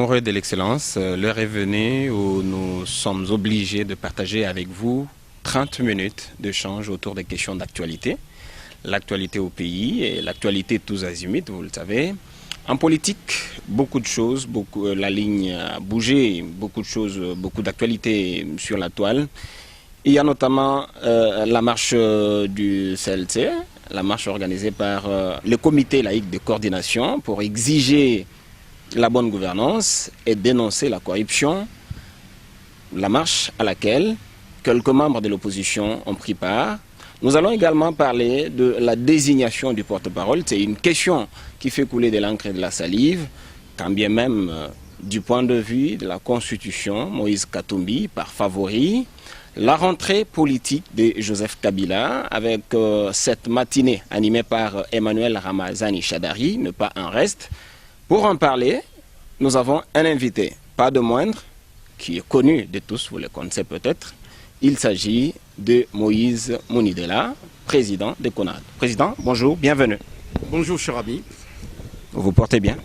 Amoureux de l'excellence, l'heure est venue où nous sommes obligés de partager avec vous 30 minutes d'échange autour des questions d'actualité. L'actualité au pays et l'actualité tous azimuts, vous le savez. En politique, beaucoup de choses, la ligne a bougé, beaucoup de choses, beaucoup d'actualités sur la toile. Il y a notamment la marche du CLC, la marche organisée par le comité laïque de coordination pour exiger la bonne gouvernance et dénoncer la corruption. La marche à laquelle quelques membres de l'opposition ont pris part. Nous allons également parler de la désignation du porte-parole. C'est une question qui fait couler de l'encre et de la salive, quand bien même du point de vue de la Constitution, Moïse Katumbi par favori. La rentrée politique de Joseph Kabila avec cette matinée animée par Emmanuel Ramazani Chadari, ne pas un reste. Pour en parler, nous avons un invité, pas de moindre, qui est connu de tous, vous le connaissez peut-être. Il s'agit de Moïse Mounidela, président de CONAD. Président, bonjour, bienvenue. Bonjour cher ami. Vous vous portez bien?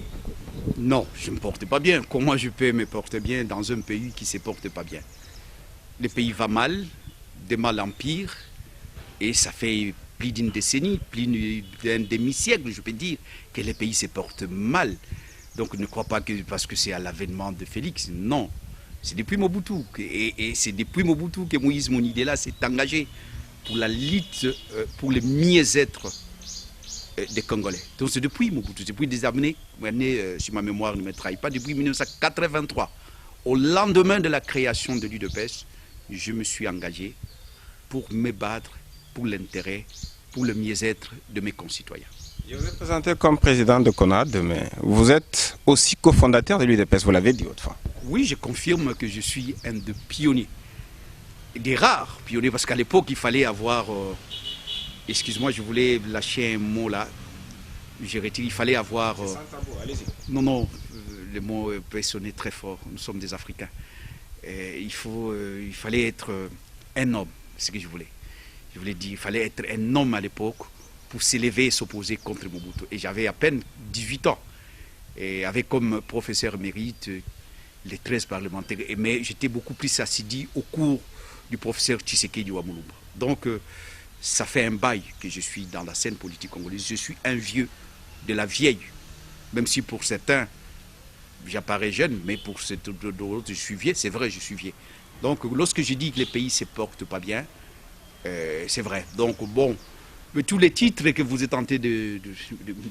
Non, je ne me porte pas bien. Comment je peux me porter bien dans un pays qui ne se porte pas bien? Le pays va mal, de mal en pire, et ça fait plus d'une décennie, plus d'un demi-siècle, je peux dire, que le pays se porte mal. Donc ne crois pas que parce que c'est à l'avènement de Félix, non. C'est depuis Mobutu, et c'est depuis Mobutu que Moïse Mounidela s'est engagé pour la lutte, pour le mieux-être des Congolais. Donc c'est depuis Mobutu, c'est depuis des années, si ma mémoire ne me trahit pas, depuis 1983, au lendemain de la création de l'UDPS, je me suis engagé pour me battre pour l'intérêt, pour le mieux-être de mes concitoyens. Je vous ai présenté comme président de CONAD, mais vous êtes aussi cofondateur de l'UDPS, vous l'avez dit autrefois. Oui, je confirme que je suis un des pionniers, des rares pionniers, parce qu'à l'époque, il fallait avoir... excuse-moi, je voulais lâcher un mot là, je retire, il fallait avoir... Sans tabou, allez-y. Non, le mot peut sonner très fort, nous sommes des Africains. Il fallait être un homme, c'est ce que je voulais. Je voulais dire, il fallait être un homme à l'époque pour s'élever et s'opposer contre Mobutu. Et j'avais à peine 18 ans, et avec comme professeur mérite les 13 parlementaires. Mais j'étais beaucoup plus assidu au cours du professeur Tshisekedi Wamulumba. Donc, ça fait un bail que je suis dans la scène politique congolaise. Je suis un vieux de la vieille, même si pour certains, j'apparais jeune, mais pour d'autres, je suis vieux. C'est vrai, je suis vieux. Donc, lorsque je dis que les pays ne se portent pas bien, c'est vrai. Donc, bon, mais tous les titres que vous êtes tenté de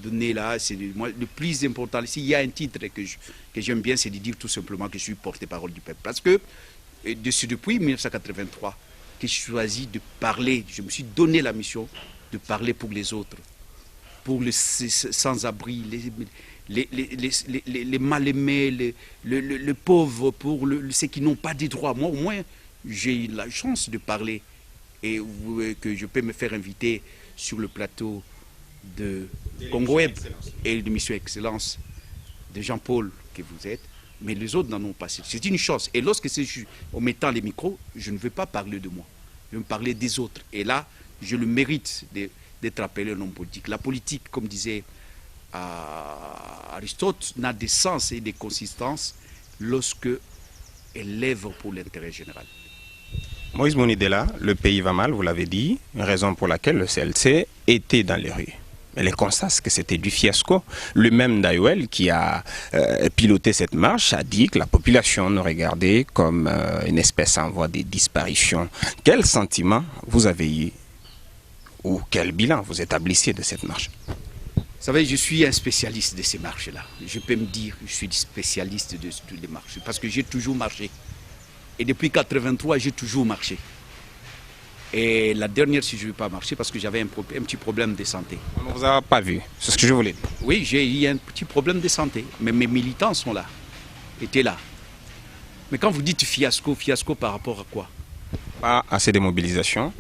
donner là, c'est le plus important. S'il y a un titre que j'aime bien, c'est de dire tout simplement que je suis porte-parole du peuple. Parce que depuis 1983, que je choisis de parler, je me suis donné la mission de parler pour les autres, pour les sans-abri, les mal-aimés, les pauvres, pour ceux qui n'ont pas de droits. Moi, au moins, j'ai eu la chance de parler et que je peux me faire inviter sur le plateau de Congo Web et de Mission Excellence de Jean-Paul que vous êtes, mais les autres n'en ont pas. C'est une chance. Et lorsque c'est en mettant les micros, je ne veux pas parler de moi, je veux parler des autres. Et là, je le mérite d'être appelé un homme politique. La politique, comme disait Aristote, n'a de sens et de consistance lorsque elle lève pour l'intérêt général. Moïse Mounidela, le pays va mal, vous l'avez dit, raison pour laquelle le CLC était dans les rues. Mais les constats, c'est que c'était du fiasco. Lui-même, Dayouel, qui a piloté cette marche, a dit que la population nous regardait comme une espèce en voie de disparition. Quel sentiment vous avez eu ou quel bilan vous établissiez de cette marche? Vous savez, je suis un spécialiste de ces marches-là. Je peux me dire que je suis spécialiste de toutes les marches parce que j'ai toujours marché. Et depuis 1983, j'ai toujours marché. Et la dernière, si je ne vais pas marcher, parce que j'avais un petit problème de santé. On ne vous a pas vu, c'est ce que je voulais dire. Oui, j'ai eu un petit problème de santé, mais mes militants sont là, étaient là. Mais quand vous dites fiasco, fiasco par rapport à quoi? Pas assez de mobilisation.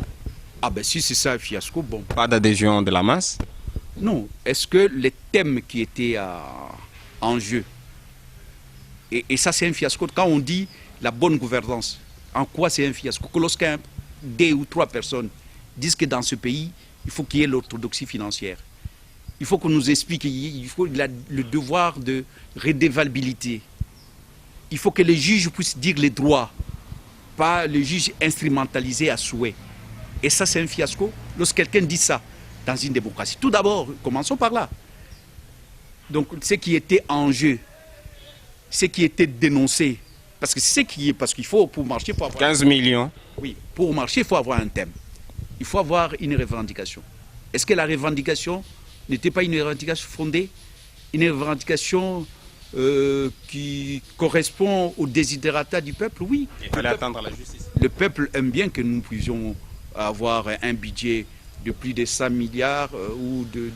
Ah ben si c'est ça un fiasco, bon. Pas d'adhésion de la masse. Non, est-ce que les thèmes qui étaient en jeu, et ça c'est un fiasco, quand on dit la bonne gouvernance, en quoi c'est un fiasco? Que lorsqu'un, 2 ou 3 personnes disent que dans ce pays, il faut qu'il y ait l'orthodoxie financière. Il faut qu'on nous explique qu'il faut le devoir de redevabilité. il faut que les juges puissent dire les droits, pas les juges instrumentalisés à souhait. Et ça, c'est un fiasco lorsque quelqu'un dit ça dans une démocratie. Tout d'abord, commençons par là. Donc, ce qui était en jeu, ce qui était dénoncé, parce que c'est ce qui est, parce qu'il faut, pour marcher, il faut avoir... 15 millions. Oui, pour marcher, il faut avoir un thème. Il faut avoir une revendication. Est-ce que la revendication n'était pas une revendication fondée, une revendication qui correspond aux désirata du peuple? Oui. Il fallait attendre la justice. Le peuple aime bien que nous puissions avoir un budget de plus de 100 milliards ou de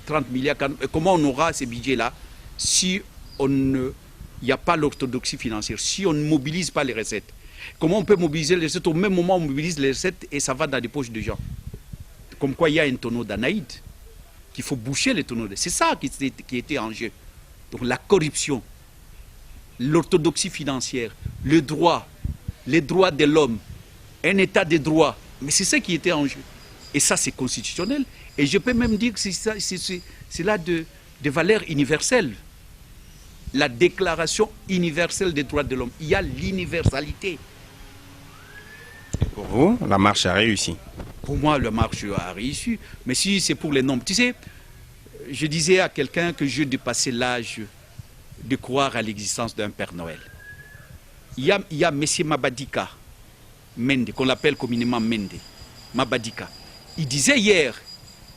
30 milliards. Comment on aura ces budgets-là si il n'y a pas l'orthodoxie financière, si on ne mobilise pas les recettes? Comment on peut mobiliser les recettes? Au même moment, on mobilise les recettes et ça va dans les poches des gens. Comme quoi, il y a un tonneau d'Anaïde qu'il faut boucher les tonneaux. C'est ça qui était en jeu. Donc la corruption, l'orthodoxie financière, le droit, les droits de l'homme, un état de droit. Mais c'est ça qui était en jeu. Et ça, c'est constitutionnel. Et je peux même dire que c'est là de valeurs universelles. La déclaration universelle des droits de l'homme. Il y a l'universalité. Pour vous, la marche a réussi. Pour moi, la marche a réussi. Mais si c'est pour les nombres. Tu sais, je disais à quelqu'un que je dépassais l'âge de croire à l'existence d'un Père Noël. Il y a M. Mabadika Mende, qu'on l'appelle communément Mende. Mabadika. Il disait hier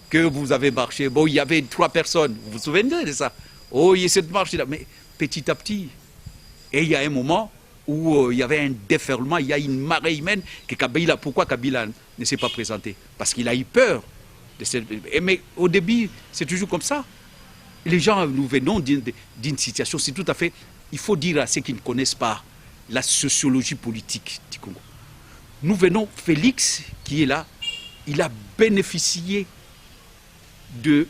que vous avez marché. Bon, il y avait 3 personnes. Vous vous souvenez de ça? Oh, il y a cette marche-là. Mais petit à petit. Et il y a un moment où il y avait un déferlement, il y a une marée humaine que Kabila, pourquoi Kabila ne s'est pas présenté? Parce qu'il a eu peur. Mais au début, c'est toujours comme ça. Les gens, nous venons d'une situation, c'est tout à fait... Il faut dire à ceux qui ne connaissent pas la sociologie politique du Congo. Nous venons, Félix, qui est là, il a bénéficié du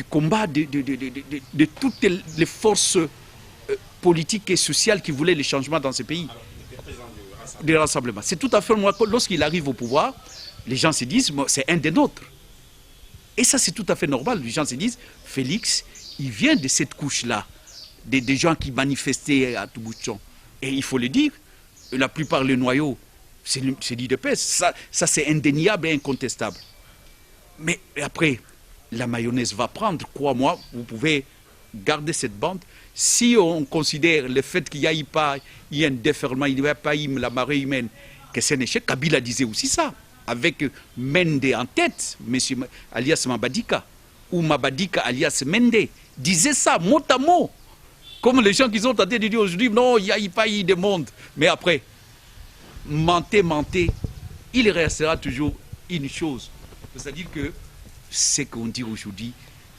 combat de toutes les forces politiques et sociales qui voulaient les changements dans ce pays. Des rassemblements. C'est tout à fait moi. Lorsqu'il arrive au pouvoir, les gens se disent, c'est un des nôtres. Et ça, c'est tout à fait normal. Les gens se disent, Félix, il vient de cette couche-là, des gens qui manifestaient à tout bout de champ. Et il faut le dire, la plupart des noyaux, c'est l'UDPS. Ça c'est indéniable et incontestable. Mais après, la mayonnaise va prendre. Crois-moi, vous pouvez garder cette bande. Si on considère le fait qu'il n'y ait pas un déferlement, il n'y a pas eu la marée humaine, que c'est un échec, Kabila disait aussi ça. Avec Mende en tête, monsieur alias Mabadika, ou Mabadika alias Mende, disait ça mot à mot. Comme les gens qui sont tentés de dire aujourd'hui, non, il n'y a pas eu de monde. Mais après, mentez, il restera toujours une chose. C'est-à-dire que ce qu'on dit aujourd'hui,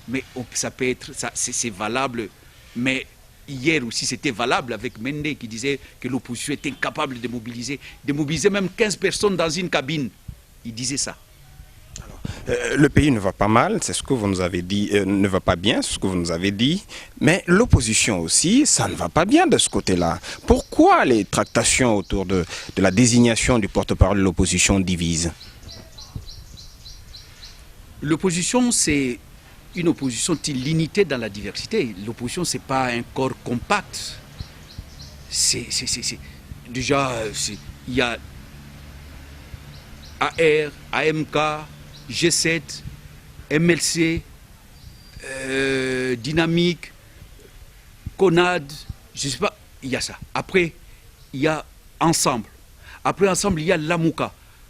mais ça peut être, c'est valable, mais hier aussi c'était valable avec Mende qui disait que l'opposition était incapable de mobiliser même 15 personnes dans une cabine. Il disait ça. Alors, le pays ne va pas mal, c'est ce que vous nous avez dit, ne va pas bien, c'est ce que vous nous avez dit, mais l'opposition aussi, ça ne va pas bien de ce côté-là. Pourquoi les tractations autour de la désignation du porte-parole de l'opposition divisent? L'opposition, c'est une opposition de l'unité dans la diversité. L'opposition, ce n'est pas un corps compact. Déjà, il y a AR, AMK, G7, MLC, Dynamique, CONAD, je ne sais pas, il y a ça. Après, il y a Ensemble. Après Ensemble, il y a l'AMUCA.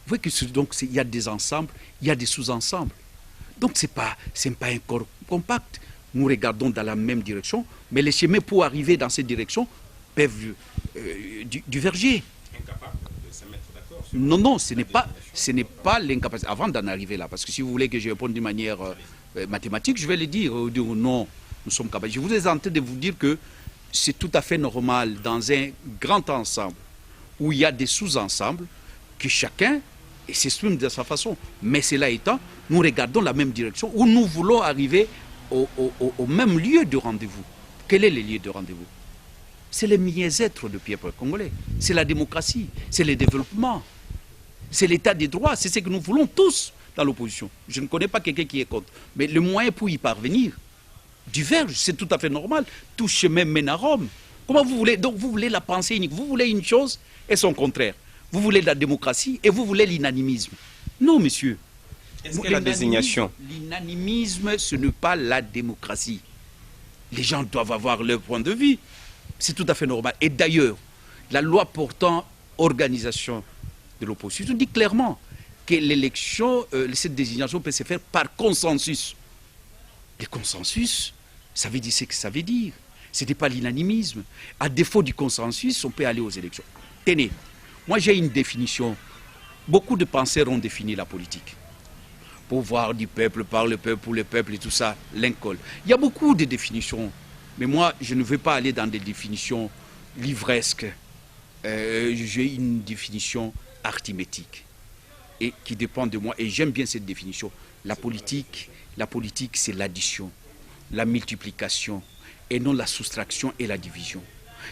Vous voyez que donc il y a des ensembles, il y a des sous-ensembles. Donc ce n'est pas un corps compact. Nous regardons dans la même direction, mais les chemins pour arriver dans cette direction peuvent diverger. Non, ce n'est pas l'incapacité. Avant d'en arriver là, parce que si vous voulez que je réponde d'une manière mathématique, je vais le dire. Non, nous sommes capables. Je vous ai en train de vous dire que c'est tout à fait normal dans un grand ensemble où il y a des sous-ensembles que chacun s'exprime de sa façon. Mais cela étant, nous regardons la même direction où nous voulons arriver au même lieu de rendez-vous. Quel est le lieu de rendez-vous? C'est le mieux-être du peuple congolais. C'est la démocratie, c'est le développement, c'est l'état des droits. C'est ce que nous voulons tous dans l'opposition. Je ne connais pas quelqu'un qui est contre. Mais le moyen pour y parvenir diverge, c'est tout à fait normal. Tout chemin mène à Rome. Comment vous voulez? Donc vous voulez la pensée unique. Vous voulez une chose et son contraire. Vous voulez la démocratie et vous voulez l'inanimisme. Non, monsieur. Est-ce que la désignation... L'inanimisme, ce n'est pas la démocratie. Les gens doivent avoir leur point de vue. C'est tout à fait normal. Et d'ailleurs, la loi portant organisation de l'opposition dit clairement que l'élection, cette désignation peut se faire par consensus. Le consensus, ça veut dire ce que ça veut dire. Ce n'est pas l'unanimisme. À défaut du consensus, on peut aller aux élections. Tenez, moi j'ai une définition. Beaucoup de penseurs ont défini la politique. Pouvoir du peuple, par le peuple, pour le peuple et tout ça, Lincoln. Il y a beaucoup de définitions. Mais moi, je ne veux pas aller dans des définitions livresques. J'ai une définition arithmétique et qui dépend de moi. Et j'aime bien cette définition. La politique, c'est l'addition, la multiplication et non la soustraction et la division.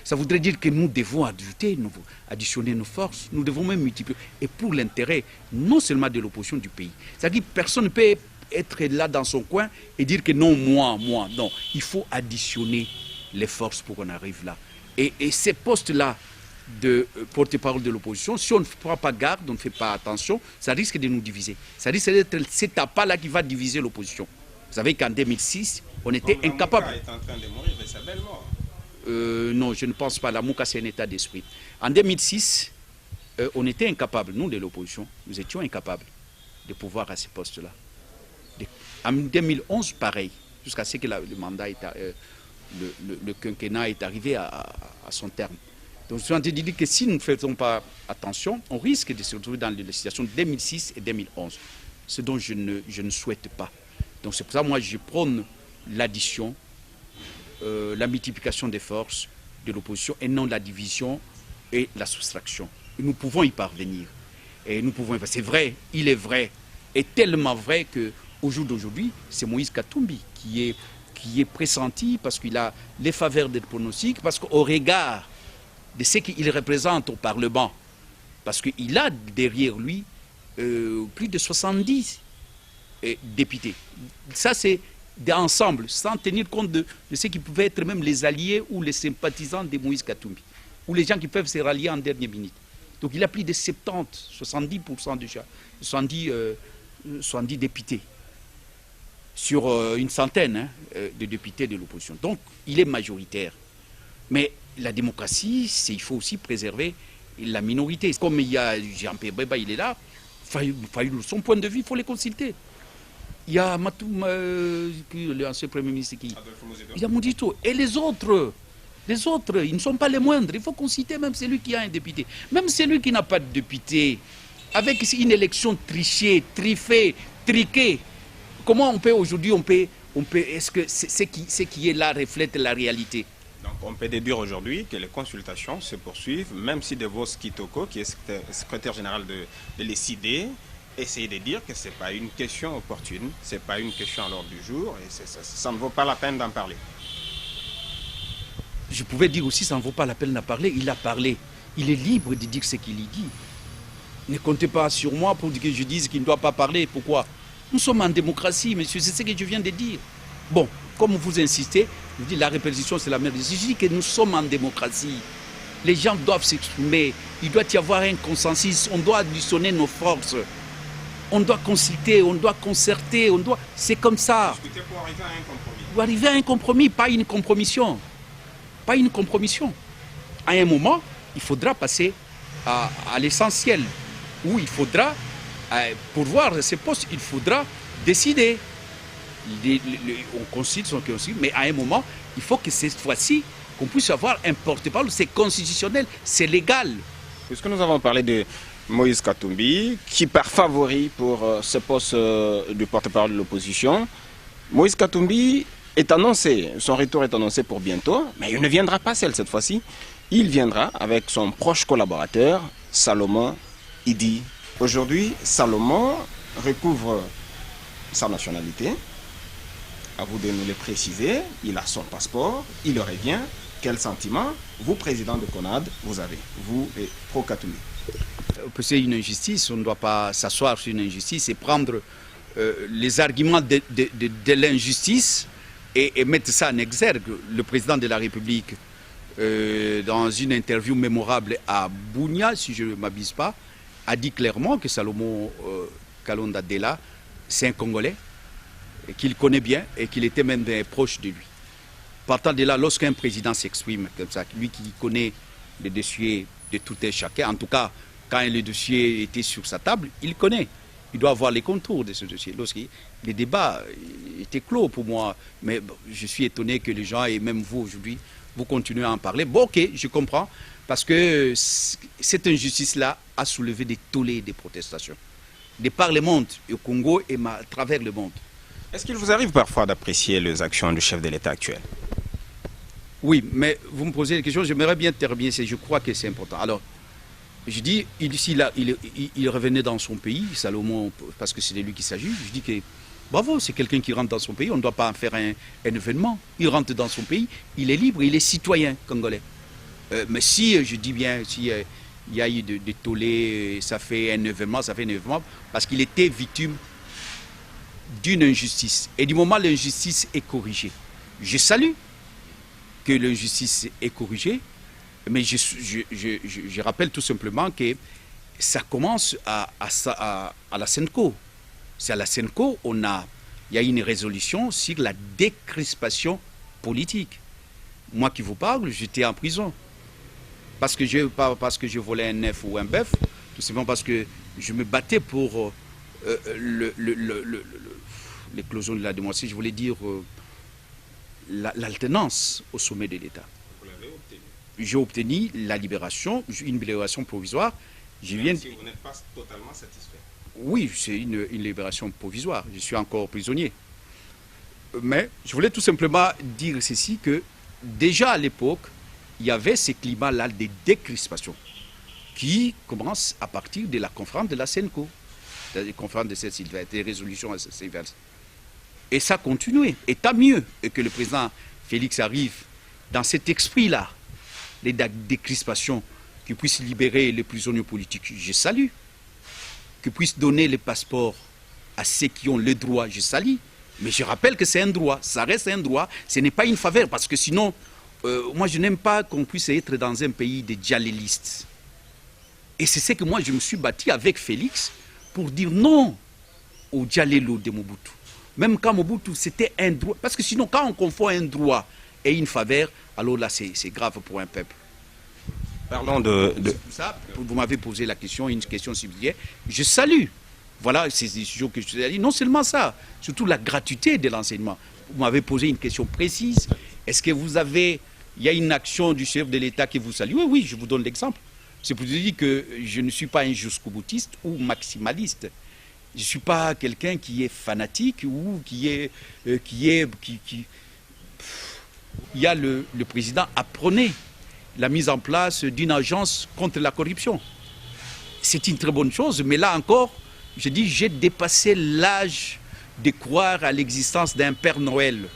Ça voudrait dire que nous devons additionner nos forces, nous devons même multiplier. Et pour l'intérêt, non seulement de l'opposition du pays. C'est-à-dire que personne ne peut être là dans son coin et dire que non, moi, non. Il faut additionner les forces pour qu'on arrive là. Et ces postes-là de porte-parole de l'opposition, si on ne prend pas garde, on ne fait pas attention, ça risque de nous diviser. Ça risque d'être cet appât-là qui va diviser l'opposition. Vous savez qu'en 2006, on était incapable. Est en train de mourir de sa belle mort. Non, je ne pense pas. La Mouka, c'est un état d'esprit. En 2006, on était incapable, nous de l'opposition, nous étions incapables de pouvoir à ces postes-là. En 2011, pareil, jusqu'à ce que le mandat, le quinquennat est arrivé à son terme. Donc je suis en train de dire que si nous ne faisons pas attention, on risque de se retrouver dans les situations de 2006 et 2011, ce dont je ne souhaite pas. Donc c'est pour ça que moi je prône l'addition, la multiplication des forces de l'opposition et non la division et la soustraction. Et nous pouvons y parvenir. Et nous pouvons. C'est vrai, il est vrai, et tellement vrai qu'au jour d'aujourd'hui, c'est Moïse Katumbi qui est pressenti parce qu'il a les faveurs des pronostics, parce qu'au regard de ce qu'il représente au Parlement, parce qu'il a derrière lui plus de 70 députés. Ça, c'est d'ensemble, sans tenir compte de ceux qui pouvaient être même les alliés ou les sympathisants de Moïse Katumbi, ou les gens qui peuvent se rallier en dernière minute. Donc il a plus de 70% déjà, 70 députés sur une centaine de députés de l'opposition. Donc il est majoritaire. Mais la démocratie, il faut aussi préserver la minorité. Comme il y a Jean-Pierre Bemba, il est là, son point de vue, il faut les consulter. Il y a Matoum, l'ancien Premier ministre qui... Il y a Moudito. Et les autres, ils ne sont pas les moindres. Il faut consulter même celui qui a un député. Même celui qui n'a pas de député, avec une élection trichée, trifée, triquée. Comment on peut aujourd'hui, est-ce que ce qui est là reflète la réalité? Donc on peut déduire aujourd'hui que les consultations se poursuivent, même si De Vos Kitoko, qui est secrétaire général de l'ECD, essaye de dire que ce n'est pas une question opportune, ce n'est pas une question à l'ordre du jour, et ça ne vaut pas la peine d'en parler. Je pouvais dire aussi, ça ne vaut pas la peine d'en parler. Il a parlé. Il est libre de dire ce qu'il y dit. Ne comptez pas sur moi pour que je dise qu'il ne doit pas parler. Pourquoi? Nous sommes en démocratie, monsieur, c'est ce que je viens de dire. Bon, comme vous insistez, je dis la répétition, c'est la même. Je dis que nous sommes en démocratie. Les gens doivent s'exprimer. Il doit y avoir un consensus. On doit additionner nos forces. On doit consulter, on doit concerter, c'est comme ça. Discuter pour arriver à un compromis. Pour arriver à un compromis, pas une compromission. Pas une compromission. À un moment, il faudra passer à l'essentiel. Où il faudra, pour voir ces postes, il faudra décider. On consulte, mais à un moment, il faut que cette fois-ci, qu'on puisse avoir un porte-parole. C'est constitutionnel, c'est légal. Puisque nous avons parlé de Moïse Katumbi, qui part favori pour ce poste de porte-parole de l'opposition. Moïse Katumbi est annoncé, son retour est annoncé pour bientôt, mais il ne viendra pas seul cette fois-ci. Il viendra avec son proche collaborateur, Salomon Idi. Aujourd'hui, Salomon recouvre sa nationalité. À vous de nous le préciser, il a son passeport, il revient. Quel sentiment, vous, président de CONAD, vous avez, vous et pro-Katumbi? C'est une injustice, on ne doit pas s'asseoir sur une injustice et prendre les arguments de l'injustice et mettre ça en exergue. Le président de la République dans une interview mémorable à Bunia, si je ne m'abuse pas, a dit clairement que Salomon Kalonda Dela, c'est un Congolais, qu'il connaît bien et qu'il était même proche de lui. Partant de là, lorsqu'un président s'exprime comme ça, lui qui connaît les dossiers de tout un chacun, en tout cas, quand le dossier était sur sa table, il connaît. Il doit avoir les contours de ce dossier. Les débats étaient clos pour moi, mais je suis étonné que les gens, et même vous aujourd'hui, vous continuez à en parler. Bon, ok, je comprends, parce que cette injustice-là a soulevé des tollés, des protestations. De par le monde, au Congo et à travers le monde. Est-ce qu'il vous arrive parfois d'apprécier les actions du chef de l'État actuel? Oui, mais vous me posez des questions, j'aimerais bien terminer, je crois que c'est important. Alors, je dis, il revenait dans son pays, Salomon, parce que c'est de lui qu'il s'agit. Je dis que, bravo, c'est quelqu'un qui rentre dans son pays, on ne doit pas en faire un événement. Il rentre dans son pays, il est libre, il est citoyen congolais. Mais si, je dis bien, si il y a eu des tollés, ça fait un événement, parce qu'il était victime d'une injustice. Et du moment où l'injustice est corrigée, je salue que l'injustice est corrigée, mais je rappelle tout simplement que ça commence à la SENCO. C'est à la SENCO, il y a une résolution sur la décrispation politique. Moi qui vous parle, j'étais en prison. Pas parce que je volais un œuf ou un bœuf, tout simplement parce que je me battais pour l'éclosion de la démocratie, je voulais dire l'alternance au sommet de l'État. Vous l'avez obtenu. J'ai obtenu la libération, une libération provisoire. Si vous n'êtes pas totalement satisfait. Oui, c'est une libération provisoire. Je suis encore prisonnier. Mais je voulais tout simplement dire ceci, que déjà à l'époque, il y avait ce climat-là de décrispation qui commence à partir de la conférence de la SENCO, la conférence de Saint-Sylvestre, des résolutions à Saint-Sylvestre. Et ça continue. Et tant mieux que le président Félix arrive dans cet esprit-là, les décrispations, qu'il puisse libérer les prisonniers politiques. Je salue. Qu'il puisse donner les passeports à ceux qui ont le droit. Je salue. Mais je rappelle que c'est un droit. Ça reste un droit. Ce n'est pas une faveur. Parce que sinon, moi je n'aime pas qu'on puisse être dans un pays de djihadistes. Et c'est ce que moi je me suis battu avec Félix pour dire non au Djalelo de Mobutu. Même quand Mobutu, c'était un droit. Parce que sinon, quand on confond un droit et une faveur, alors là, c'est grave pour un peuple. Parlons de... Ça, vous m'avez posé la question, une question similaire. Je salue. Voilà ces décisions que je vous ai dit. Non seulement ça, surtout la gratuité de l'enseignement. Vous m'avez posé une question précise. Est-ce que vous avez... Il y a une action du chef de l'État qui vous salue? Oui, oui, je vous donne l'exemple. C'est pour vous dire que je ne suis pas un jusqu'au-boutiste ou maximaliste. Je ne suis pas quelqu'un qui est fanatique ou Il y a le président a prôné la mise en place d'une agence contre la corruption. C'est une très bonne chose, mais là encore, je dis, j'ai dépassé l'âge de croire à l'existence d'un Père Noël.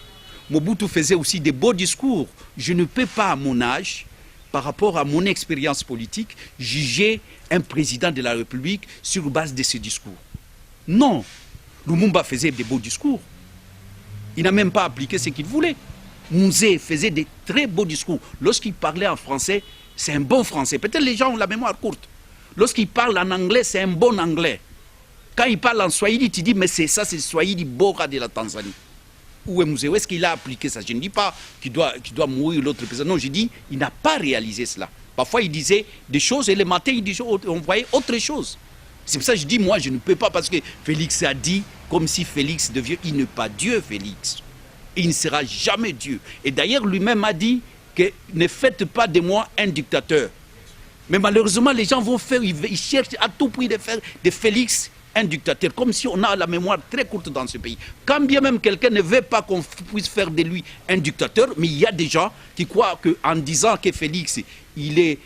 Mobutu faisait aussi des beaux discours. Je ne peux pas, à mon âge, par rapport à mon expérience politique, juger un président de la République sur base de ses discours. Non, Lumumba faisait des beaux discours. Il n'a même pas appliqué ce qu'il voulait. Mouzé faisait des très beaux discours. Lorsqu'il parlait en français, c'est un bon français. Peut-être les gens ont la mémoire courte. Lorsqu'il parle en anglais, c'est un bon anglais. Quand il parle en Swahili, tu dis, mais c'est ça, c'est Swahili Bora de la Tanzanie. Où est Mouzé? Où est-ce qu'il a appliqué ça? Je ne dis pas qu'il doit mourir l'autre président. Non, je dis, il n'a pas réalisé cela. Parfois, il disait des choses et le matin, on voyait autre chose. C'est pour ça que je dis, moi, je ne peux pas, parce que Félix a dit, comme si Félix devient, il n'est pas Dieu, Félix. Il ne sera jamais Dieu. Et d'ailleurs, lui-même a dit que ne faites pas de moi un dictateur. Mais malheureusement, les gens vont faire, ils cherchent à tout prix de faire de Félix un dictateur, comme si on a la mémoire très courte dans ce pays. Quand bien même quelqu'un ne veut pas qu'on puisse faire de lui un dictateur, mais il y a des gens qui croient qu'en disant que Félix, il est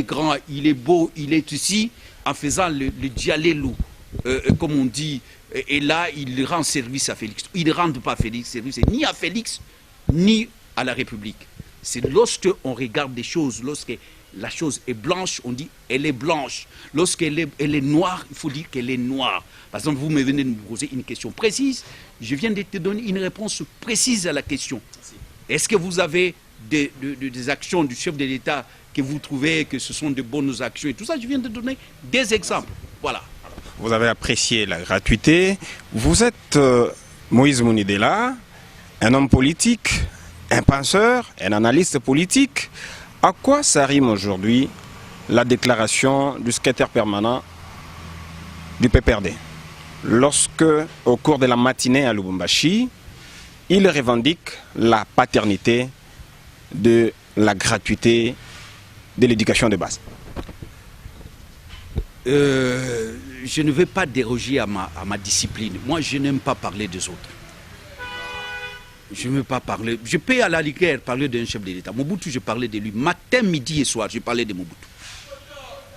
grand, il est beau, il est ici, en faisant le dialélo, comme on dit, et là, il rend service à Félix. Il ne rend pas service ni à Félix, ni à la République. C'est lorsque on regarde des choses, lorsque la chose est blanche, on dit elle est blanche. Lorsqu'elle est noire, il faut dire qu'elle est noire. Par exemple, vous me venez de me poser une question précise. Je viens de te donner une réponse précise à la question. Est-ce que vous avez des actions du chef de l'État que vous trouvez que ce sont de bonnes actions et tout ça. Je viens de donner des exemples. Voilà. Vous avez apprécié la gratuité. Vous êtes Moïse Mounidela, un homme politique, un penseur, un analyste politique. À quoi ça rime aujourd'hui la déclaration du secrétaire permanent du PPRD lorsque, au cours de la matinée à Lubumbashi, il revendique la paternité de la gratuité de l'éducation de base? Je ne vais pas déroger à ma discipline. Moi, je n'aime pas parler des autres. Je ne veux pas parler. Je peux à la rigueur parler d'un chef de l'État. Mobutu, je parlais de lui. Matin, midi et soir, je parlais de Mobutu.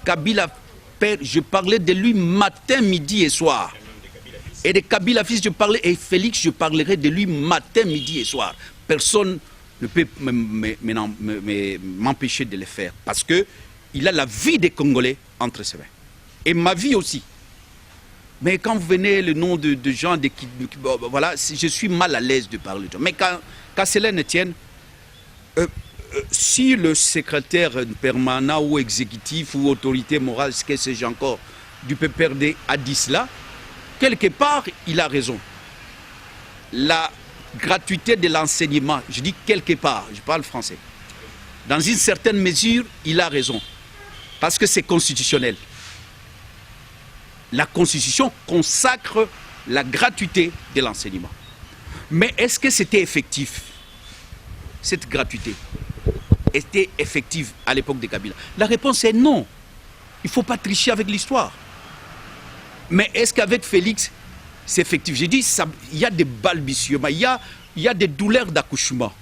Kabila, père, je parlais de lui matin, midi et soir. Et de Kabila fils, je parlais, et Félix, je parlerai de lui matin, midi et soir. Personne ne peut m'empêcher de le faire. Parce qu'il a la vie des Congolais entre ses mains. Et ma vie aussi. Mais quand vous venez le nom de gens, voilà, je suis mal à l'aise de parler de gens. Mais quand cela ne tienne, si le secrétaire permanent ou exécutif ou autorité morale, ce que sais-je encore, du PPRD a dit cela, quelque part, il a raison. La gratuité de l'enseignement, je dis quelque part, je parle français. Dans une certaine mesure, il a raison. Parce que c'est constitutionnel. La Constitution consacre la gratuité de l'enseignement. Mais est-ce que c'était effectif? Cette gratuité était effective à l'époque de Kabila? La réponse est non. Il ne faut pas tricher avec l'histoire. Mais est-ce qu'avec Félix, c'est effectif? J'ai dit, il y a des balbutiements, il y a des douleurs d'accouchement.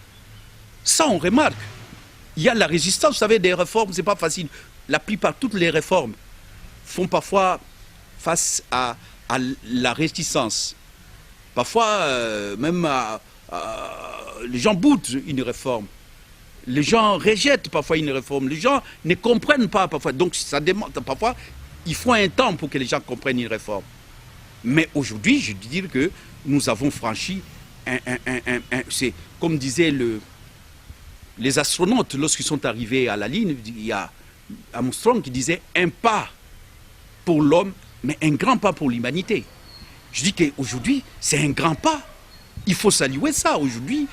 Ça, on remarque. Il y a la résistance, vous savez, des réformes, ce n'est pas facile. La plupart, toutes les réformes font parfois face à la réticence. Parfois, même les gens boudent une réforme. Les gens rejettent parfois une réforme. Les gens ne comprennent pas parfois. Donc, ça demande parfois, il faut un temps pour que les gens comprennent une réforme. Mais aujourd'hui, je veux dire que nous avons franchi c'est comme disaient les astronautes lorsqu'ils sont arrivés à la ligne. Il y a Armstrong qui disait un pas pour l'homme, mais un grand pas pour l'humanité. Je dis qu'aujourd'hui, c'est un grand pas. Il faut saluer ça. Aujourd'hui,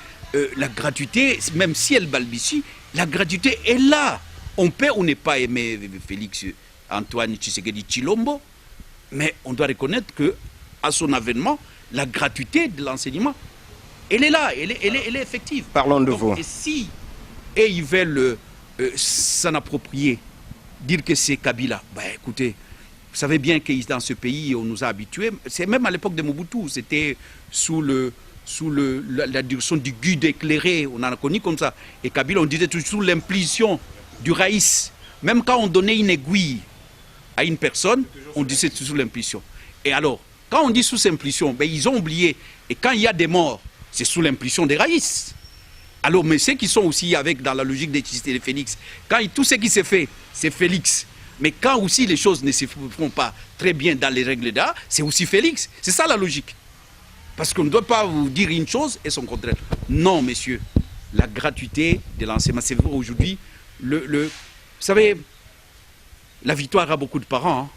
la gratuité, même si elle balbutie, la gratuité est là. On peut ou n'est pas aimer Félix Antoine Tshisekedi Tshilombo, mais on doit reconnaître qu'à son avènement, la gratuité de l'enseignement, elle est là, elle est effective. Parlons de vous. Et si ils veulent s'en approprier, dire que c'est Kabila, ben écoutez, vous savez bien que dans ce pays, on nous a habitués, c'est même à l'époque de Mobutu, c'était sous la direction du guide éclairé, on en a connu comme ça. Et Kabila, on disait toujours sous l'impulsion du raïs. Même quand on donnait une aiguille à une personne, on disait sous l'impulsion. Et alors, quand on dit sous impulsion, ben, ils ont oublié. Et quand il y a des morts, c'est sous l'impulsion des raïs. Alors, mais ceux qui sont aussi dans la logique de Félix, quand tout ce qui se fait, c'est Félix. Mais quand aussi les choses ne se font pas très bien dans les règles d'art, c'est aussi Félix. C'est ça la logique. Parce qu'on ne doit pas vous dire une chose et son contraire. Non, messieurs, la gratuité de l'enseignement, c'est aujourd'hui, vous savez, la victoire a beaucoup de parents. Hein.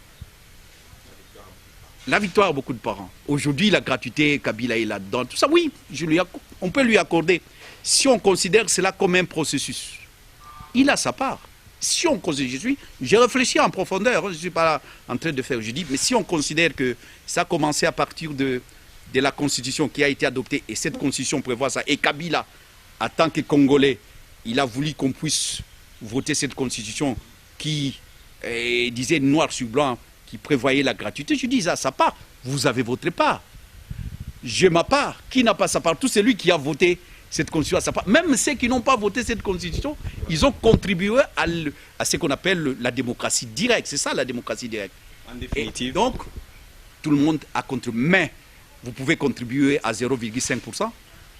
La victoire a beaucoup de parents. Aujourd'hui, la gratuité, Kabila est là-dedans. Tout ça, oui, on peut lui accorder. Si on considère cela comme un processus, il a sa part. Si on considère, j'ai réfléchi en profondeur, je ne suis pas là en train de faire, je dis, mais si on considère que ça a commencé à partir de la Constitution qui a été adoptée, et cette Constitution prévoit ça, et Kabila, en tant que Congolais, il a voulu qu'on puisse voter cette Constitution qui disait noir sur blanc, qui prévoyait la gratuité, je dis à sa part, vous avez votre part. J'ai ma part. Qui n'a pas sa part? Tout celui qui a voté cette Constitution à sa part. Même ceux qui n'ont pas voté cette Constitution, ils ont contribué à ce qu'on appelle la démocratie directe. C'est ça la démocratie directe. En définitive. Et donc, tout le monde a contribué. Mais vous pouvez contribuer à 0,5%,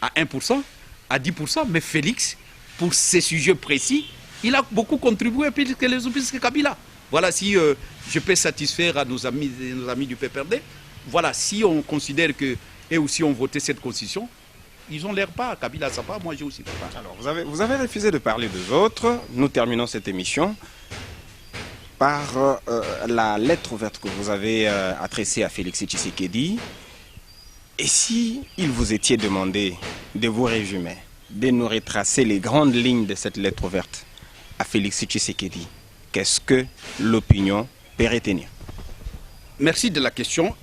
à 1%, à 10%. Mais Félix, pour ces sujets précis, il a beaucoup contribué plus que Kabila. Voilà, si je peux satisfaire à nos amis du PPRD, voilà, si on considère qu'eux aussi ont voté cette constitution, ils ont leur part. Kabila sa part, moi j'ai aussi ma part. Alors, vous avez refusé de parler des autres. Nous terminons cette émission par la lettre ouverte que vous avez adressée à Félix Tshisekedi. Et si il vous était demandé de vous résumer, de nous retracer les grandes lignes de cette lettre ouverte à Félix Tshisekedi, qu'est-ce que l'opinion peut retenir? Merci de la question.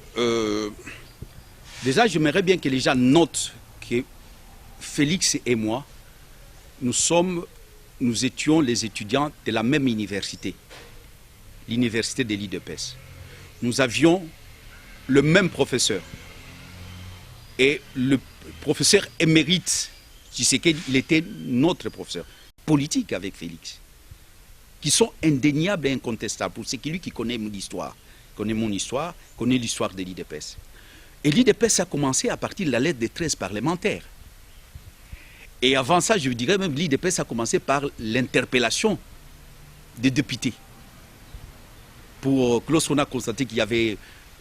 Déjà, j'aimerais bien que les gens notent que Félix et moi, nous étions les étudiants de la même université, l'université de l'IDPS. Nous avions le même professeur. Et le professeur émérite Tshisekedi, il était notre professeur politique avec Félix, qui sont indéniables et incontestables. C'est lui qui connaît l'histoire, connaît mon histoire, connaît l'histoire de l'IDPS. Et l'IDPS a commencé à partir de la lettre des 13 parlementaires. Et avant ça, je dirais même l'IDPS a commencé par l'interpellation des députés. Lorsqu'on a constaté qu'il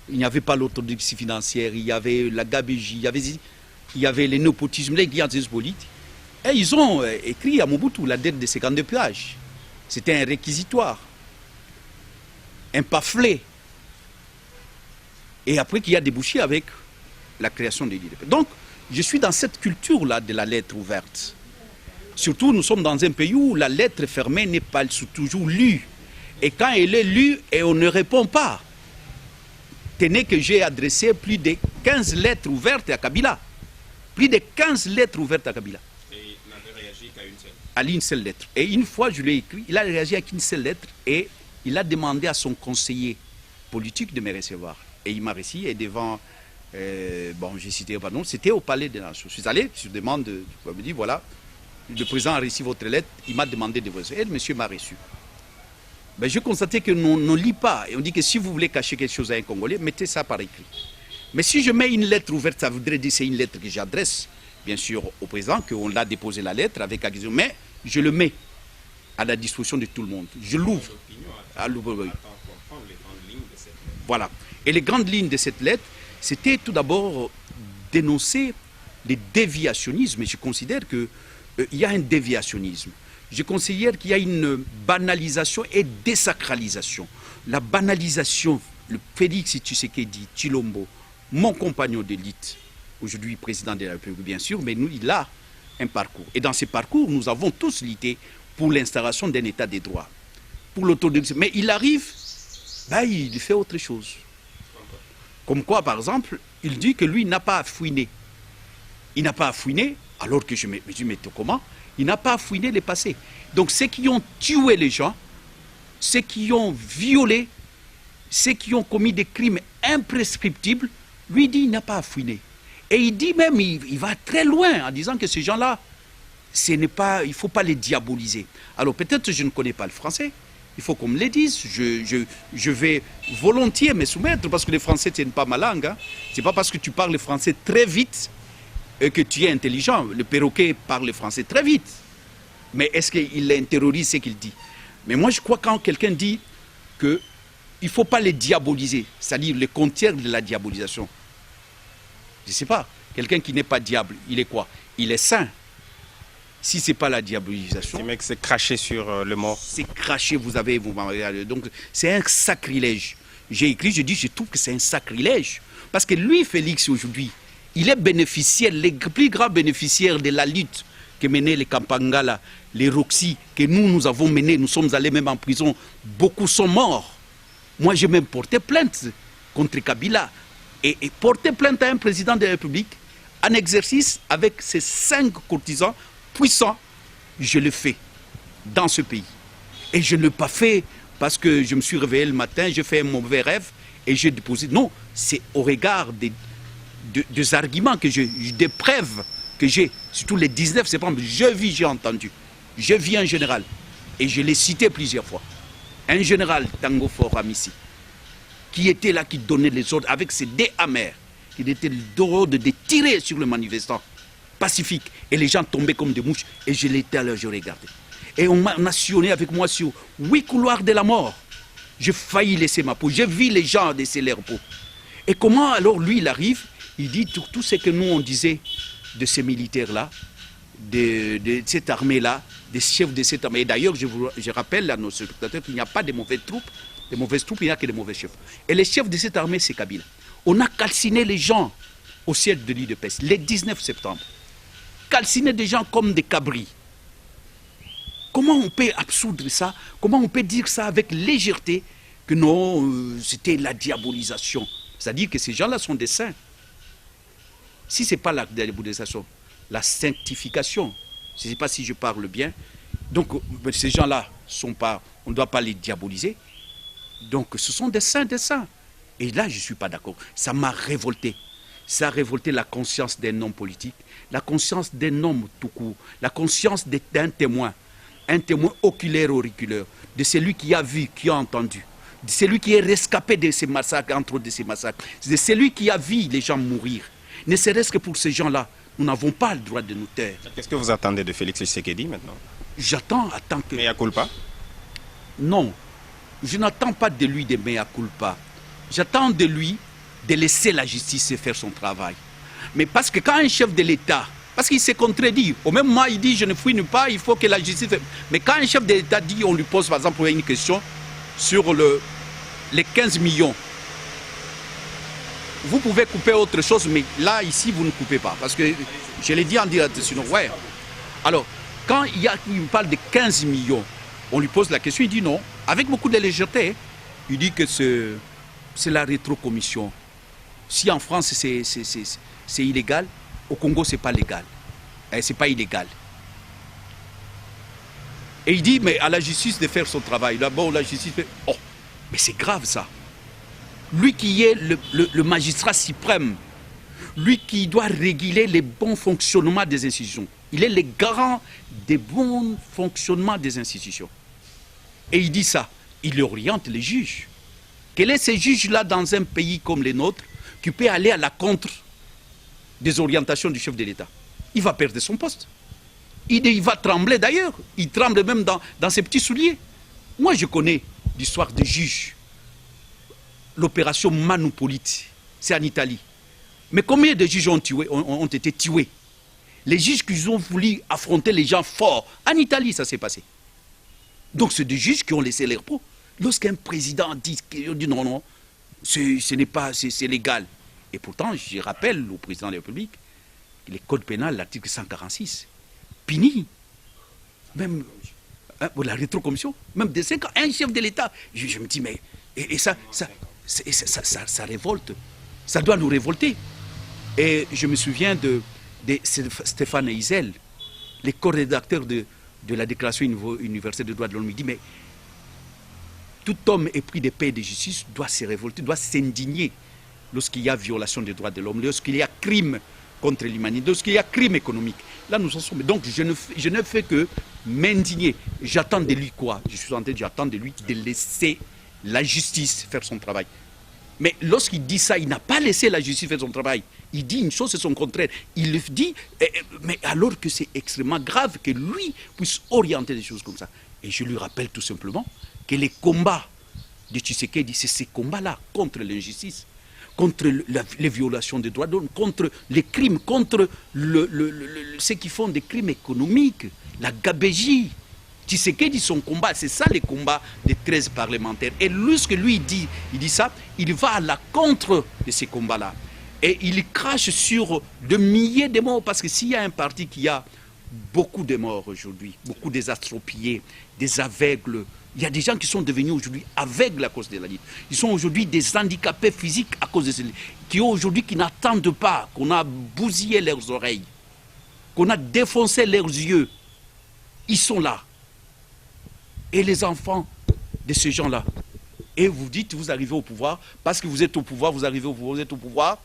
n'y avait pas l'orthodoxie financière, il y avait la gabégie, il y avait le népotisme, les clientélisme politique. Et ils ont écrit à Mobutu la dette de 52 pages. C'était un réquisitoire, un pamphlet. Et après qu'il y a débouché avec la création de l'IDP. Donc, je suis dans cette culture-là de la lettre ouverte. Surtout, nous sommes dans un pays où la lettre fermée n'est pas toujours lue. Et quand elle est lue, et on ne répond pas. Tenez que j'ai adressé plus de 15 lettres ouvertes à Kabila. Plus de 15 lettres ouvertes à Kabila. Et il n'avait réagi qu'à une seule. À une seule lettre. Et une fois, je l'ai écrit, il a réagi avec une seule lettre et il a demandé à son conseiller politique de me recevoir. Et il m'a reçu et devant, bon, j'ai cité pas non, c'était au Palais des Nations. Je suis allé, je demande, il me dit, voilà, le président a reçu votre lettre, il m'a demandé de vous recevoir. Et le monsieur m'a reçu. Ben, je constatais que nous ne lit pas. Et on dit que si vous voulez cacher quelque chose à un Congolais, mettez ça par écrit. Mais si je mets une lettre ouverte, ça voudrait dire que c'est une lettre que j'adresse, bien sûr, au président, qu'on l'a déposé la lettre avec accusation. Mais je le mets à la disposition de tout le monde. Je l'ouvre. Voilà. Et les grandes lignes de cette lettre, c'était tout d'abord dénoncer les déviationnismes. Et je considère qu'il y a un déviationnisme. Je considère qu'il y a une banalisation et désacralisation. La banalisation, le Félix Tshisekedi, Tshilombo, mon compagnon d'élite, aujourd'hui président de la République bien sûr, mais nous, il a un parcours. Et dans ce parcours, nous avons tous lutté pour l'instauration d'un état de droit, pour l'autonomie. Mais il arrive, là, il fait autre chose. Comme quoi, par exemple, il dit que lui n'a pas à fouiner. Il n'a pas à fouiner, alors que je me dis, mais comment? Il n'a pas à fouiner le passé. Donc ceux qui ont tué les gens, ceux qui ont violé, ceux qui ont commis des crimes imprescriptibles, lui dit il n'a pas à fouiner. Et il dit même, il va très loin en disant que ces gens-là, il ne faut pas les diaboliser. Alors peut-être que je ne connais pas le français, il faut qu'on me le dise, je vais volontiers me soumettre parce que le français ce n'est pas ma langue. Hein. Ce n'est pas parce que tu parles le français très vite que tu es intelligent. Le perroquet parle le français très vite. Mais est-ce qu'il intériorise ce qu'il dit? Mais moi, je crois quand quelqu'un dit qu'il ne faut pas les diaboliser, c'est-à-dire le contraire de la diabolisation. Je ne sais pas. Quelqu'un qui n'est pas diable, il est quoi? Il est saint. Si ce n'est pas la diabolisation... Ce mec, c'est cracher sur le mort. C'est cracher, vous donc c'est un sacrilège. J'ai écrit, je dis, je trouve que c'est un sacrilège. Parce que lui, Félix, aujourd'hui, il est bénéficiaire, le plus grand bénéficiaire de la lutte que menaient les Kampangala, les Roxy, que nous avons mené. Nous sommes allés même en prison. Beaucoup sont morts. Moi, j'ai même porté plainte contre Kabila. Et porté plainte à un président de la République en exercice avec ses 5 courtisans puissants. Je le fais dans ce pays. Et je ne l'ai pas fait parce que je me suis réveillé le matin, j'ai fait un mauvais rêve et j'ai déposé. Non, c'est au regard des arguments que j'ai, des preuves que j'ai, surtout les 19 septembre, j'ai entendu. Je vis un général, et je l'ai cité plusieurs fois, un général Tango Fort Amissi, qui était là, qui donnait les ordres avec ses dés amers, qui était l'ordre de tirer sur le manifestant pacifique, et les gens tombaient comme des mouches, et je l'étais à l'heure, je regardais. Et on m'a nationné avec moi sur 8 couloirs de la mort. J'ai failli laisser ma peau, j'ai vu les gens laisser leur peau. Et comment alors lui il arrive, il dit tout ce que nous on disait de ces militaires-là, de cette armée-là, des chefs de cette armée. Et d'ailleurs, je rappelle à nos spectateurs qu'il n'y a pas de mauvaises troupes. Les mauvaises troupes, il n'y a que de mauvais chefs. Et les chefs de cette armée, c'est Kabila. On a calciné les gens au siège de l'île de Pest, le 19 septembre. Calciné des gens comme des cabris. Comment on peut absoudre ça? Comment on peut dire ça avec légèreté que non, c'était la diabolisation? C'est-à-dire que ces gens-là sont des saints. Si ce n'est pas la diabolisation, la sanctification, je ne sais pas si je parle bien, donc ces gens-là, on ne doit pas les diaboliser. Donc ce sont des saints, des saints. Et là, je ne suis pas d'accord. Ça m'a révolté. Ça a révolté la conscience d'un homme politique, la conscience d'un homme tout court, la conscience d'un témoin oculaire auriculaire, de celui qui a vu, qui a entendu, de celui qui est rescapé de ces massacres, entre autres de ces massacres, de celui qui a vu les gens mourir. Ne serait-ce que pour ces gens-là, nous n'avons pas le droit de nous taire. Qu'est-ce que vous attendez de Félix Tshisekedi maintenant? J'attends à tant que... Mea culpa? Non, je n'attends pas de lui de mea culpa. J'attends de lui de laisser la justice faire son travail. Mais parce que quand un chef de l'État, parce qu'il s'est contredit, au même moment il dit je ne fouine pas, il faut que la justice... Mais quand un chef de l'État dit, on lui pose par exemple une question sur les 15 millions, vous pouvez couper autre chose, mais là, ici, vous ne coupez pas. Parce que, je l'ai dit en direct, sinon, ouais. Alors, quand il parle de 15 millions, on lui pose la question, il dit non, avec beaucoup de légèreté. Il dit que c'est la rétrocommission. Si en France, c'est illégal, au Congo, c'est pas légal. C'est pas illégal. Et il dit, mais à la justice de faire son travail. D'abord, la justice fait... Oh, mais c'est grave, ça. Lui qui est le magistrat suprême, lui qui doit réguler les bons fonctionnements des institutions. Il est le garant des bons fonctionnements des institutions. Et il dit ça, il oriente les juges. Quel est ce juge-là dans un pays comme le nôtre qui peut aller à la contre des orientations du chef de l'État? Il va perdre son poste. Il va trembler d'ailleurs. Il tremble même dans ses petits souliers. Moi, je connais l'histoire des juges. L'opération Manupolite, c'est en Italie. Mais combien de juges ont été tués? Les juges qui ont voulu affronter les gens forts, en Italie, ça s'est passé. Donc, c'est des juges qui ont laissé leur peau. Lorsqu'un président dit non, non, ce n'est pas, c'est légal. Et pourtant, je rappelle au président de la République que le code pénal, l'article 146, punit même la rétrocommission, même de 5 ans, un chef de l'État. Je me dis, mais et ça révolte. Ça doit nous révolter. Et je me souviens de Stéphane Heysel, le co-rédacteur de la Déclaration universelle des droits de l'homme. Il dit, mais tout homme épris de paix et de justice doit se révolter, doit s'indigner lorsqu'il y a violation des droits de l'homme, lorsqu'il y a crime contre l'humanité, lorsqu'il y a crime économique. Là, nous en sommes. Donc, je ne fais que m'indigner. J'attends de lui quoi? J'attends de lui de laisser la justice faire son travail. Mais lorsqu'il dit ça, il n'a pas laissé la justice faire son travail. Il dit une chose, c'est son contraire. Il le dit, mais alors que c'est extrêmement grave que lui puisse orienter des choses comme ça. Et je lui rappelle tout simplement que les combats de Tshisekedi, c'est ces combats-là contre l'injustice, contre les violations des droits de l'homme, contre les crimes, contre ceux qui font des crimes économiques, la gabégie. Tshisekedi, son combat, c'est ça les combats des 13 parlementaires. Et lorsque lui dit ça, il va à la contre de ces combats-là. Et il crache sur de milliers de morts, parce que s'il y a un parti qui a beaucoup de morts aujourd'hui, beaucoup des astropiés, des aveugles, il y a des gens qui sont devenus aujourd'hui aveugles à cause de la lutte. Ils sont aujourd'hui des handicapés physiques à cause de cette lutte, qui n'attendent pas qu'on a bousillé leurs oreilles, qu'on a défoncé leurs yeux. Ils sont là. Et les enfants de ces gens-là. Et vous dites, vous arrivez au pouvoir, parce que vous êtes au pouvoir, vous arrivez au pouvoir, vous êtes au pouvoir,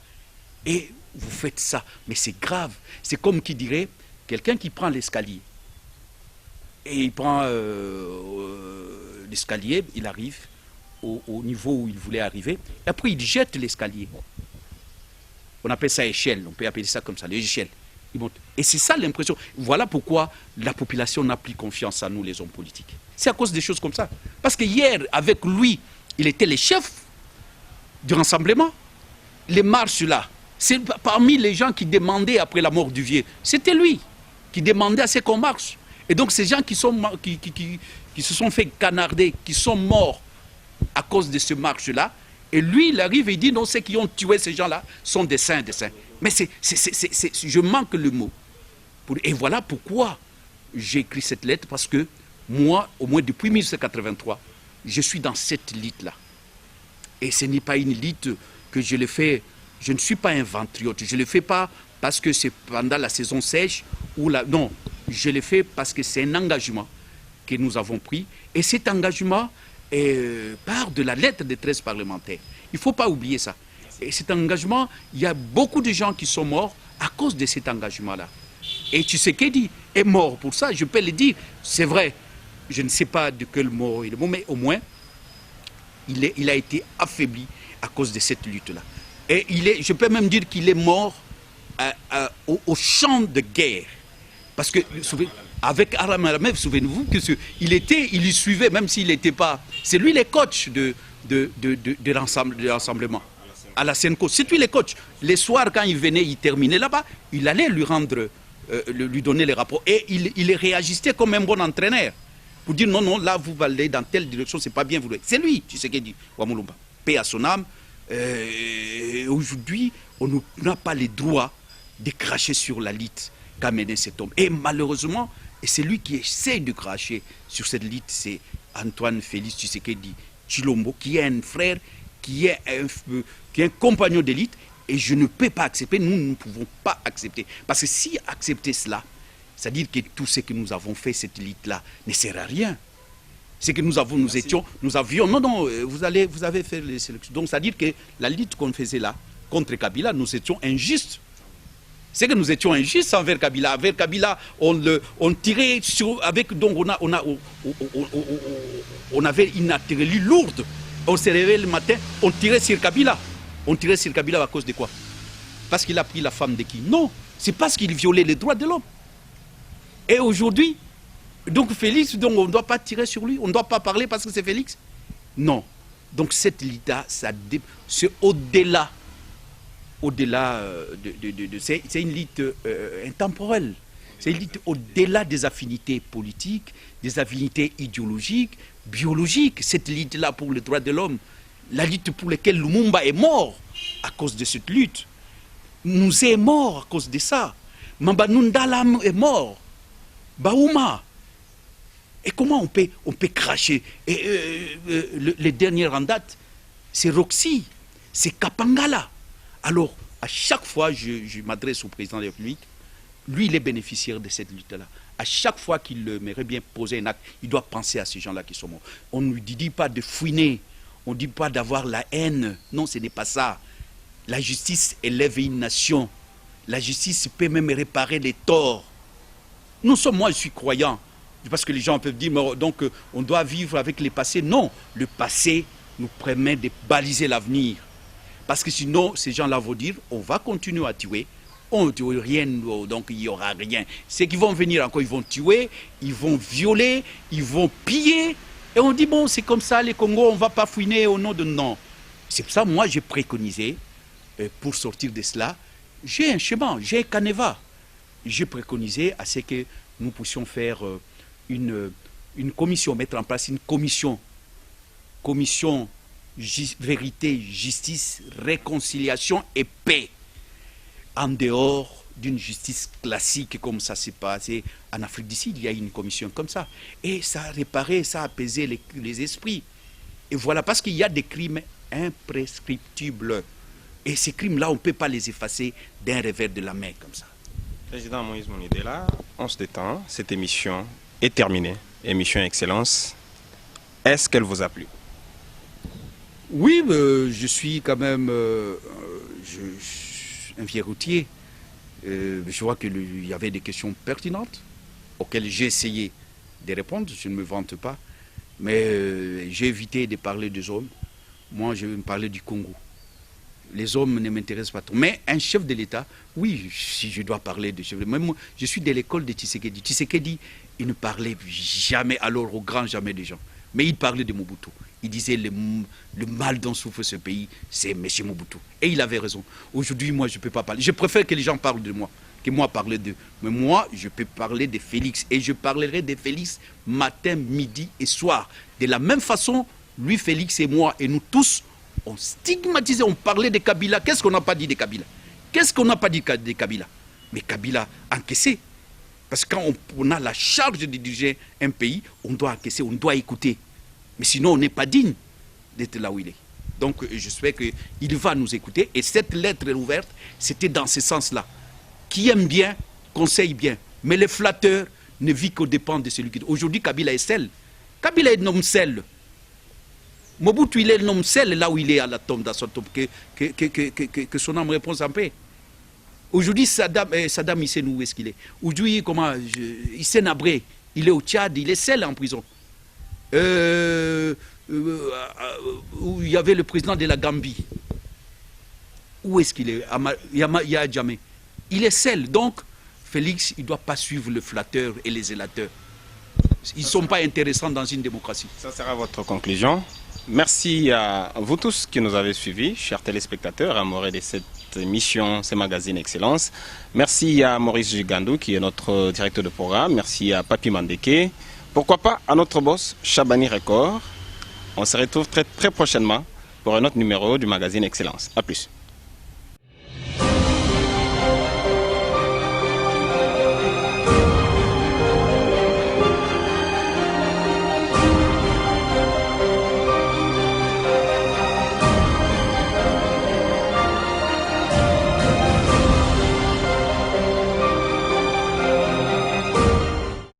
et vous faites ça. Mais c'est grave. C'est comme qui dirait, quelqu'un qui prend l'escalier, et il prend l'escalier, il arrive au niveau où il voulait arriver, et après il jette l'escalier. On appelle ça échelle, on peut appeler ça comme ça, l'échelle. Et c'est ça l'impression. Voilà pourquoi la population n'a plus confiance en nous, les hommes politiques. C'est à cause des choses comme ça. Parce que hier, avec lui, il était le chef du rassemblement. Les marches là, C'est parmi les gens qui demandaient après la mort du vieux. C'était lui qui demandait à ce qu'on marche. Et donc ces gens qui se sont fait canarder, qui sont morts à cause de ce marche-là, et lui, il arrive et il dit non, ceux qui ont tué ces gens-là sont des saints, des saints. Mais je manque le mot. Et voilà pourquoi j'ai écrit cette lettre, parce que moi, au moins depuis 1983, je suis dans cette lutte-là. Et ce n'est pas une lutte que je le fais, je ne suis pas un ventriote, je ne le fais pas parce que c'est pendant la saison sèche, non, je le fais parce que c'est un engagement que nous avons pris, et cet engagement part de la lettre des 13 parlementaires. Il ne faut pas oublier ça. Et cet engagement, il y a beaucoup de gens qui sont morts à cause de cet engagement-là. Et Tshisekedi est mort pour ça, je peux le dire. C'est vrai, je ne sais pas de quel mot il est mort, mais au moins, il a été affaibli à cause de cette lutte-là. Et je peux même dire qu'il est mort au champ de guerre. Parce que, avec Aram Aramev, souvenez-vous qu'il y suivait, même s'il n'était pas... C'est lui le coach de l'Assemblement. À la Senco. C'est lui le coach. Les soirs, quand il venait, il terminait là-bas, il allait lui donner les rapports. Et il réagissait comme un bon entraîneur. Pour dire non, non, là, vous allez dans telle direction, c'est pas bien. C'est lui, tu sais qu'il dit, Wamulumba. Paix à son âme. Aujourd'hui, on n'a pas le droit de cracher sur la lutte qu'a mené cet homme. Et malheureusement, et c'est lui qui essaie de cracher sur cette lutte, c'est Antoine Félix Tshisekedi Tshilombo, qui est un frère, qui est un compagnon d'élite, et je ne peux pas accepter, nous ne pouvons pas accepter. Parce que si accepter cela, c'est-à-dire que tout ce que nous avons fait, cette lutte-là, ne sert à rien. C'est que nous avions, non, vous avez fait les sélections. Donc, c'est-à-dire que la lutte qu'on faisait là, contre Kabila, nous étions injustes. C'est que nous étions injustes envers Kabila. Avec Kabila, on tirait sur... Donc, on avait une artillerie lourde. On se réveillait le matin, on tirait sur Kabila. On tirait sur Kabila à cause de quoi? Parce qu'il a pris la femme de qui? Non, c'est parce qu'il violait les droits de l'homme. Et aujourd'hui, donc Félix, donc on ne doit pas tirer sur lui, on ne doit pas parler parce que c'est Félix? Non. Donc cette lutte-là, c'est au-delà. C'est une lutte intemporelle. C'est une lutte au-delà des affinités politiques, des affinités idéologiques, biologiques. Cette lutte-là pour les droits de l'homme, la lutte pour laquelle Lumumba est mort à cause de cette lutte. Nous est mort à cause de ça. Mamba Nundalam est mort. Baouma. Et comment on peut cracher? Les dernières en date, c'est Roxy, c'est Kapangala. Alors, à chaque fois, je m'adresse au président de la République, lui, il est bénéficiaire de cette lutte-là. À chaque fois qu'il aimerait bien poser un acte, il doit penser à ces gens-là qui sont morts. On ne lui dit pas de fouiner, on ne dit pas d'avoir la haine. Non, ce n'est pas ça. La justice élève une nation. La justice peut même réparer les torts. Moi, je suis croyant. Parce que les gens peuvent dire, donc on doit vivre avec le passé. Non, le passé nous permet de baliser l'avenir. Parce que sinon, ces gens-là vont dire, on va continuer à tuer. On ne tue rien, donc il n'y aura rien. Ceux qui vont venir encore, ils vont tuer, ils vont violer, ils vont piller. Et on dit, bon, c'est comme ça, les Congos, on ne va pas fouiner au nom de non. C'est pour ça, moi, j'ai préconisé, pour sortir de cela, j'ai un chemin, j'ai un canevas. J'ai préconisé à ce que nous puissions faire une commission, mettre en place une commission vérité, justice, réconciliation et paix, en dehors d'une justice classique comme ça s'est passé en Afrique du Sud. Il y a une commission comme ça. Et ça a réparé, ça a apaisé les esprits. Et voilà, parce qu'il y a des crimes imprescriptibles. Et ces crimes-là, on ne peut pas les effacer d'un revers de la main comme ça. Président Moïse Monidela, on se détend. Cette émission est terminée. Émission Excellence. Est-ce qu'elle vous a plu? Oui, je suis quand même un vieux routier. Je vois qu'il y avait des questions pertinentes auxquelles j'ai essayé de répondre. Je ne me vante pas. Mais j'ai évité de parler des hommes. Moi, je vais me parler du Congo. Les hommes ne m'intéressent pas trop. Mais un chef de l'État, oui, si je dois parler de chef de l'État. Même moi, je suis de l'école de Tshisekedi. Tshisekedi, il ne parlait jamais, alors au grand jamais des gens. Mais il parlait de Mobutu. il disait le mal dont souffre ce pays, c'est M. Mobutu. Et il avait raison. Aujourd'hui, moi, je ne peux pas parler. Je préfère que les gens parlent de moi, que moi parler d'eux. Mais moi, je peux parler de Félix. Et je parlerai de Félix matin, midi et soir. De la même façon, lui, Félix et moi, et nous tous, on stigmatisait, on parlait de Kabila. Qu'est-ce qu'on n'a pas dit de Kabila? Qu'est-ce qu'on n'a pas dit de Kabila? Mais Kabila encaissé. Parce que quand on a la charge de diriger un pays, on doit encaisser, on doit écouter. Mais sinon, on n'est pas digne d'être là où il est. Donc, j'espère qu'il va nous écouter. Et cette lettre ouverte, c'était dans ce sens-là. Qui aime bien, conseille bien. Mais le flatteur ne vit qu'aux dépens de celui qui... Aujourd'hui, Kabila est seul. Kabila est un homme seul. Mobutu, il est un homme seul là où il est à la tombe, dans son tombe. Que son âme réponse en paix. Aujourd'hui, Saddam Hussein, où est-ce qu'il est? Aujourd'hui, il s'est nabré. Il est au Tchad, il est seul en prison. Où il y avait le président de la Gambie. Où est-ce qu'il est? Yahya Jammeh. Il est seul. Donc, Félix, il ne doit pas suivre le flatteur et les zélateurs. Ils ne sont pas intéressants dans une démocratie. Ça sera votre conclusion. Merci à vous tous qui nous avez suivis, chers téléspectateurs, amoureux de cette émission, ce magazine Excellence. Merci à Maurice Gigandou, qui est notre directeur de programme. Merci à Papi Mandeke. Pourquoi pas à notre boss, Chabani Record. On se retrouve très prochainement pour un autre numéro du magazine Excellence. A plus.